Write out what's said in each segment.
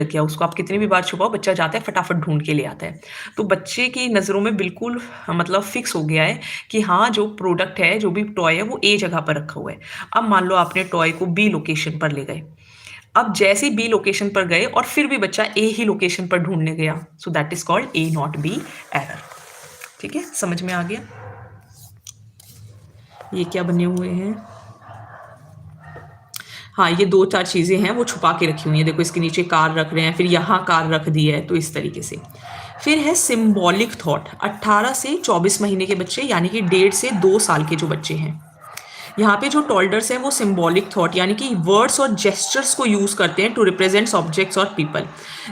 किया उसको आप कितनी भी बार छुपाओ, बच्चा जाता है फटाफट ढूँढ के ले आता है। तो बच्चे की नज़रों में बिल्कुल मतलब फ़िक्स हो गया है कि हाँ, जो प्रोडक्ट है, जो भी टॉय है वो ए जगह पर रखा हुआ है। अब मान लो आपने टॉय को बी लोकेशन पर ले गए। अब जैसे ही बी लोकेशन पर गए और फिर भी बच्चा ए ही लोकेशन पर ढूँढने गया, so that is called a not be error. ठीक है? समझ में आ गया? ये क्या बने हुए हैं? हाँ, ये 2-4 चीज़ें हैं वो छुपा के रखी हुई हैं। देखो इसके नीचे कार रख रहे हैं, फिर यहाँ कार रख दी है, तो इस तरीके से। फिर है सिंबॉलिक थॉट, 18 से 24 महीने के बच्चे यानी कि 1.5 से 2 साल के जो बच्चे हैं। यहाँ पे जो टोल्डर्स हैं वो सिंबॉलिक थॉट यानी कि वर्ड्स और जेस्चर्स को यूज़ करते हैं टू रिप्रेजेंट ऑब्जेक्ट्स और पीपल।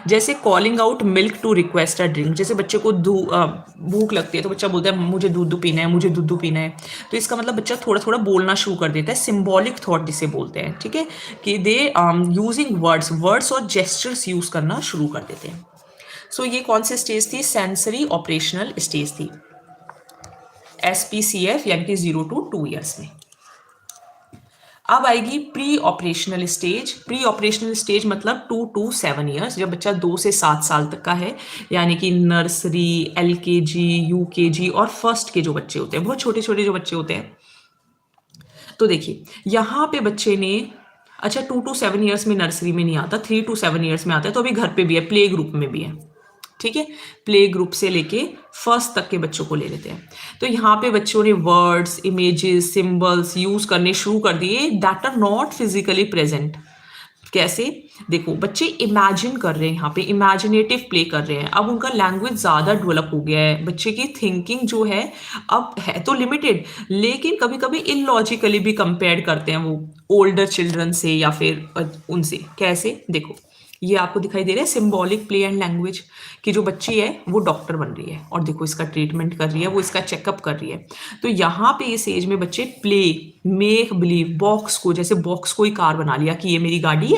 जैसे calling out milk to request a drink, जैसे बच्चे को भूख लगती है तो बच्चा बोलता है मुझे दूध पीना है, मुझे दूध पीना है। तो इसका मतलब बच्चा थोड़ा थोड़ा बोलना शुरू कर देता है, सिंबॉलिक थॉट जिसे बोलते हैं। ठीक है, कि दे यूजिंग वर्ड्स वर्ड्स और जेस्चर्स यूज़ करना शुरू कर देते हैं। सो ये कौन सी स्टेज थी? सेंसरी ऑपरेशनल स्टेज थी, SPCF यानी कि 0 to 2 ईयर्स में। अब आएगी pre operational stage. Pre operational stage मतलब 2 to 7 ईयर्स, जब बच्चा 2 से 7 साल तक का है, यानी कि नर्सरी, LKG, UKG और फर्स्ट के जो बच्चे होते हैं, बहुत छोटे छोटे जो बच्चे होते हैं। तो देखिए यहाँ पे बच्चे ने, अच्छा 2 to 7 ईयर्स में नर्सरी में नहीं आता, 3 to 7 ईयर्स में आता है, तो अभी घर पे भी है, प्ले ग्रुप में भी है। ठीक है, प्ले ग्रुप से लेके फर्स्ट तक के बच्चों को ले लेते हैं। तो यहाँ पे बच्चों ने वर्ड्स, इमेजेस, सिंबल्स यूज करने शुरू कर दिए that are not physically present. कैसे? देखो बच्चे इमेजिन कर रहे हैं, यहाँ पे इमेजिनेटिव प्ले कर रहे हैं। अब उनका लैंग्वेज ज़्यादा डेवलप हो गया है, बच्चे की थिंकिंग जो है अब है तो लिमिटेड, लेकिन कभी कभी इलॉजिकली भी कंपेयर करते हैं वो ओल्डर चिल्ड्रन से या फिर उनसे। कैसे? देखो ये आपको दिखाई दे रहा है सिंबॉलिक प्ले एंड लैंग्वेज, कि जो बच्ची है वो डॉक्टर बन रही है और देखो इसका ट्रीटमेंट कर रही है, वो इसका चेकअप कर रही है। तो यहाँ पे इस एज में बच्चे प्ले, मेक बिलीव, बॉक्स को, जैसे बॉक्स को ही कार बना लिया कि ये मेरी गाड़ी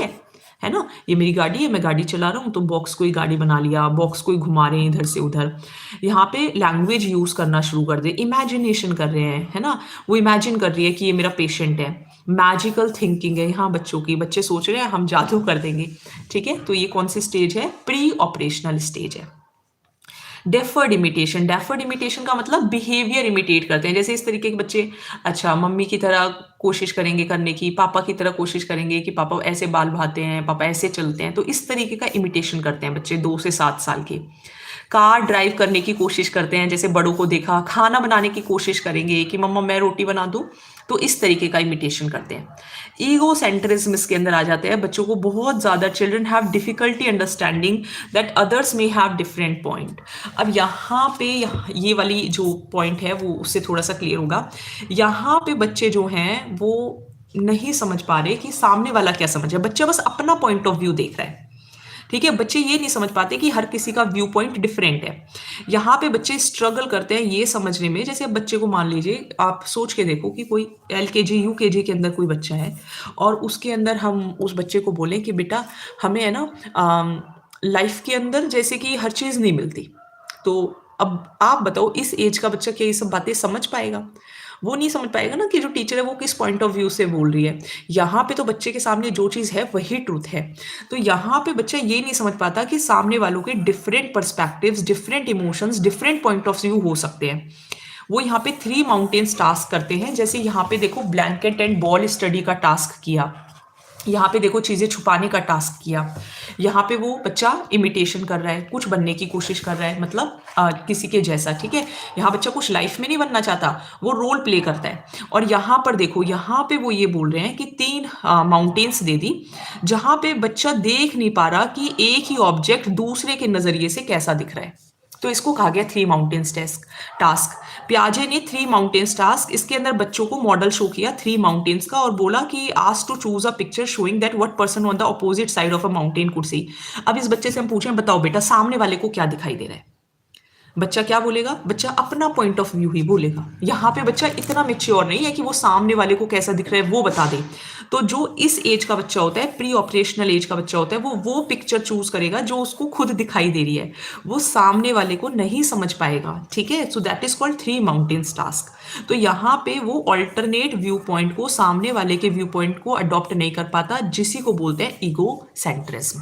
है ना, ये मेरी गाड़ी है, मैं गाड़ी चला रहा हूँ, तो बॉक्स को ही गाड़ी बना लिया, बॉक्स को ही घुमा रहे हैं इधर से उधर। यहाँ पे लैंग्वेज यूज करना शुरू कर दे, इमेजिनेशन कर रहे हैं, है ना, वो इमेजिन कर रही है कि ये मेरा पेशेंट है। मैजिकल थिंकिंग है यहाँ बच्चों की, बच्चे सोच रहे हैं हम जादू कर देंगे। ठीक है, तो ये कौन सी स्टेज है? प्री ऑपरेशनल स्टेज है। डेफर्ड इमिटेशन, डेफर्ड इमिटेशन का मतलब बिहेवियर इमिटेट करते हैं, जैसे इस तरीके के बच्चे, अच्छा मम्मी की तरह कोशिश करेंगे करने की, पापा की तरह कोशिश करेंगे कि पापा ऐसे बाल भाते हैं, पापा ऐसे चलते हैं, तो इस तरीके का इमिटेशन करते हैं बच्चे 2 से 7 साल के। कार ड्राइव करने की कोशिश करते हैं, जैसे बड़ों को देखा, खाना बनाने की कोशिश करेंगे कि मम्मा मैं रोटी बना दूं, तो इस तरीके का इमिटेशन करते हैं। ईगो सेंट्रिज्म इसके अंदर आ जाते हैं, बच्चों को बहुत ज़्यादा, children have difficulty understanding that others may have different point. अब यहाँ पे ये वाली जो पॉइंट है वो उससे थोड़ा सा क्लियर होगा। यहाँ पे बच्चे जो हैं वो नहीं समझ पा रहे कि सामने वाला क्या समझ है, बच्चा बस अपना पॉइंट ऑफ व्यू देख रहा है। ठीक है, बच्चे ये नहीं समझ पाते कि हर किसी का व्यू पॉइंट डिफरेंट है। यहाँ पे बच्चे स्ट्रगल करते हैं ये समझने में, जैसे बच्चे को मान लीजिए, आप सोच के देखो कि कोई LKG UKG के अंदर कोई बच्चा है और उसके अंदर हम उस बच्चे को बोलें कि बेटा हमें है ना लाइफ के अंदर जैसे कि हर चीज़ नहीं मिलती, तो अब आप बताओ इस एज का बच्चा क्या ये सब बातें समझ पाएगा? वो नहीं समझ पाएगा ना कि जो टीचर है वो किस पॉइंट ऑफ व्यू से बोल रही है। यहाँ पे तो बच्चे के सामने जो चीज़ है वही ट्रूथ है। तो यहाँ पे बच्चा ये नहीं समझ पाता कि सामने वालों के different perspectives, different emotions, different point of view हो सकते हैं। वो यहाँ पे 3 माउंटेन्स टास्क करते हैं, जैसे यहाँ पे देखो ब्लैंकेट एंड बॉल स्टडी का टास्क किया, यहाँ पे देखो चीज़ें छुपाने का टास्क किया, यहाँ पे वो बच्चा इमिटेशन कर रहा है, कुछ बनने की कोशिश कर रहा है, मतलब किसी के जैसा। ठीक है, यहाँ बच्चा कुछ लाइफ में नहीं बनना चाहता, वो रोल प्ले करता है। और यहाँ पर देखो, यहाँ पे वो ये बोल रहे हैं कि 3 माउंटेन्स दे दी, जहाँ पे बच्चा देख नहीं पा रहा कि एक ही ऑब्जेक्ट दूसरे के नज़रिए से कैसा दिख रहा है, तो इसको कहा गया 3 माउंटेन्स टास्क। प्याजे ने 3 माउंटेन्स टास्क, इसके अंदर बच्चों को मॉडल शो किया 3 माउंटेन्स का और बोला कि ask to choose a picture showing that what person on the opposite side of a mountain could see. अब इस बच्चे से हम पूछें, बताओ बेटा सामने वाले को क्या दिखाई दे रहा है? बच्चा क्या बोलेगा? बच्चा अपना पॉइंट ऑफ व्यू ही बोलेगा। यहाँ पे बच्चा इतना मेच्योर नहीं है कि वो सामने वाले को कैसा दिख रहा है वो बता दे। तो जो इस एज का बच्चा होता है, प्री ऑपरेशनल एज का बच्चा होता है, वो पिक्चर चूज करेगा जो उसको खुद दिखाई दे रही है, वो सामने वाले को नहीं समझ पाएगा। ठीक है, so that is called 3 mountains task. तो यहाँ पे वो ऑल्टरनेट व्यू पॉइंट को, सामने वाले के व्यू पॉइंट को अडॉप्ट नहीं कर पाता, जिसी को बोलते हैं ईगो सेंट्रिज्म।